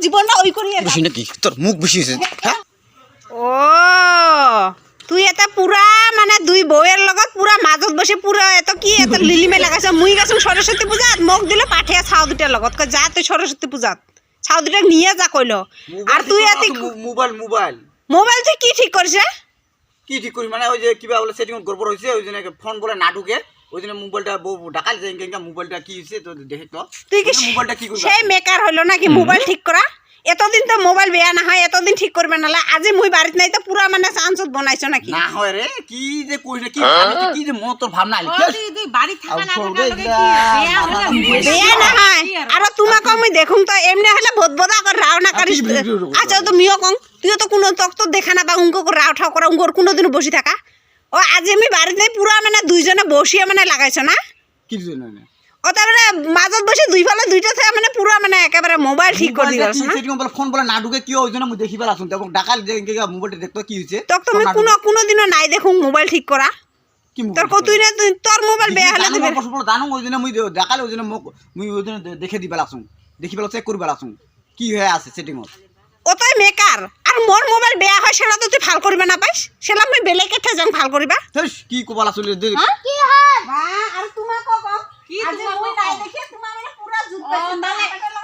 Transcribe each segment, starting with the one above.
জীবনটা ওই করিয়ে বেশি নাকি তোর মুখ বেশি হয়েছে হ্যাঁ ও তুই এটা পুরা মানে দুই বউয়ের লগত পুরা মাজত বসে পুরা এত কি এত লিলিমে লাগাইছ মুই গেছো সরস্বতী পূজাত মোক দিল পাঠিয়া ছাও দুটার লগত কই যা তুই সরস্বতী পূজাত ছাও দুটা নিয়ে যা কইলো আর তুই এত মোবাইল মোবাইল তুই কি ঠিক করিস রে কি ঠিক করি মানে ওই যে কিবা বলে সেটিং গড়বড় হইছে ওই জন্য ফোন বলে না ঢুকে ওই জন্য মোবাইলটা ডাকাল যে ইনকা মোবাইলটা কি হইছে তো দেখে তো তুই কি মোবাইলটা কি করব সেই মেকার হলো নাকি মোবাইল ঠিক করা এতদিন তো মোবাইল বেয়া না হয় এতদিন ঠিক করবে না আজি মুই বাড়িতে নাই তো পুরা মানে চান্সত বনাইছো নাকি না হয় রে কি যে কইলে কি আমি কি যে মন তোর ভাবনা আইল তুই বাড়ি থাকা না থাকা লগে কি বেয়া না হয় আর তোমাকে আমি দেখুম তো এমনি হলে বদবদা করে রাও না করিস আচ্ছা তো মিও কং তুইও তো কোনো তক তো দেখা না বা উঙ্ক করে রাও ঠাও করা উঙ্কর কোনোদিন বসে থাকা ও আজ আমি বাড়িতে নাই পুরা মানে দুইজনে বসিয়ে মানে লাগাইছো না কি জন্য না ও তারপরে মাজত বসে দুই ফালে দুইটা থেকে মানে পুরা মানে একেবারে মোবাইল ঠিক করে দিছ না সেটিং বলে ফোন বলে না ঢুকে কি ওই জন্য মুই দেখি বেলা শুনতে এবং ডাকাল যে ইনকা মোবাইলটা দেখতো কি হইছে তক তুমি কোনোদিনও নাই দেখুন মোবাইল ঠিক করা কি তোর কতুই না তোর মোবাইল বেয়া হলে দিবে জানো ওই জন্য মুই ডাকাল ওই জন্য মুই ওই জন্য দেখে দি বেলা শুন দেখি বেলা চেক করি বেলা শুন কি হয়ে আছে সেটিং ওটাই মেকার আর মোর মোবাইল বেয়া হয় সেটা তো তুই ভাল করবে না পাইস সেটা আমি বেলেগ এঠে যাং ভাল করিবা কি কোবালা চলে কি হয় বা আর তোমাক কও কি আজ মই নাই দেখি তোমার মানে পুরা জুত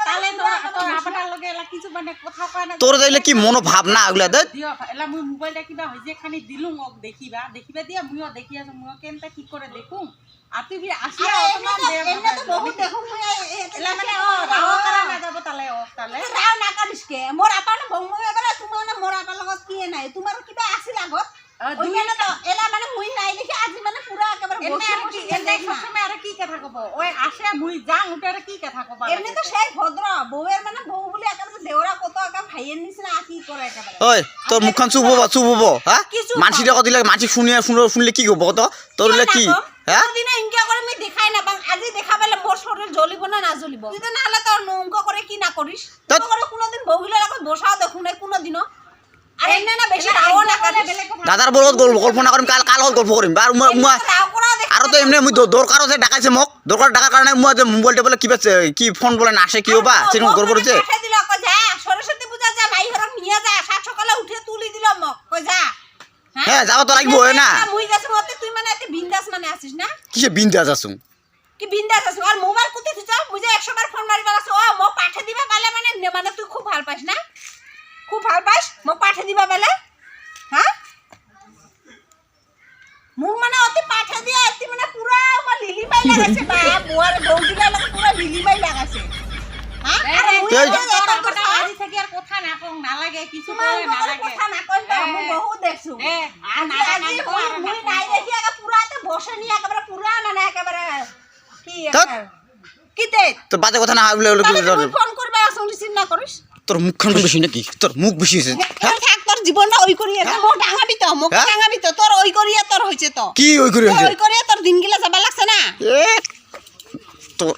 তালে তোর আপাটার লগে এলা কিছু মানে কথা কয় না তোর যাইলে কি মনো ভাবনা আগলা দে দিও এলা মুই মোবাইলটা কিবা হইছে খানি দিলুম ওক দেখিবা দিয়া মুইও দেখি আছো মুইও কেনটা কি করে দেখুম আর তুই আসিয়া অতমান দে এমনে তো বহুত দেখুম এলা মানে ও রাও করা না যাব তালে রাও না করিস কে মোর আপা না ভং মই এবারে তোমার না মোর আপা লগত কি নাই তোমার কিবা আছিল আগত ওই মানে তো এলা মানে মুই নাই দেখি আজি মানে পুরা একেবারে বসে এনে সবসময় আর কি কথা কব ওই আসে মুই যাং উঠার কি কথা কব এমনি তো সেই ভদ্র বউয়ের মানে বউ বলি একেবারে দেওরা কত একা ভাইয়ের নিছিনা কি করে একেবারে ওই তোর মুখখান চুপ হবো হ্যাঁ মানসি কথা দিলে মানসি শুনলে কি করবো তো তোর কি হ্যাঁ দিনে ইনকা করে আমি দেখাই না বাং আজি দেখাবেলে মোর শরীর জ্বলিব না না জ্বলিব তুই তো না হলে তোর নঙ্ক করে কি না করিস তো করে কোনোদিন বউগুলোর এখন বসাও দেখুন নাই কোনোদিনও আর এমনি না বেশি রাও না করে দাদার বলত গল্প না করিম কাল গল্প করিম আর আর তো এমনি মুই দরকার আছে ডাকাইছে মোক দরকার ডাকার কারণে মুই যে মোবাইলটা বলে কি ফোন বলে না আসে কি হবা সেরকম গল্প করেছে দিল কই যা সরস্বতী পূজা যা ভাই হরক নিয়ে যা সাত সকালে উঠে তুলি দিল মোক কই যা হ্যাঁ যাওয়া তো লাগবো না মুই গেছ মতে তুই মানে এত বিন্দাস মানে আসিস না কিসে বিন্দাস আসুন কি বিন্দাস আছিস আর মোবাইল কুতি দিছ মুই যে 100 বার ফোন মারিবা আছে ও মোক পাঠে দিবা পালে মানে তুই খুব ভালো পাস না খুব ভালো পাস মোক পাঠে দিবা পালে হ্যাঁ মুখ মানে অতি পাঠে দিয়া এতি মানে পুরা আমার লিলি মাই লাগাইছে বা মোর বউদিলা লাগে পুরা লিলি মাই লাগাইছে হ্যাঁ আরে মুই বাড়ি থেকে আর কথা না কং না লাগে কিছু করে না লাগে কথা না কই তো আমি বহু দেখছু আর না আজি মুই নাই দেখি একা পুরাতে বসে নি একেবারে পুরা মানে একেবারে কি একেবারে কিতে তো বাজে কথা না বলে ফোন করবে আসুন রিসিভ না করিস তোর মুখখান বেশি নাকি তোর মুখ বেশি হয়েছে হ্যাঁ থাক তোর জীবনটা ওই করিয়ে মোর ডাঙাবি তো মোক ডাঙাবি তো তোর ওই করিয়ে তোর হইছে তো কি ওই করে হয়েছে ওই করিয়ে তোর দিনগুলা যাবা লাগছে না তোর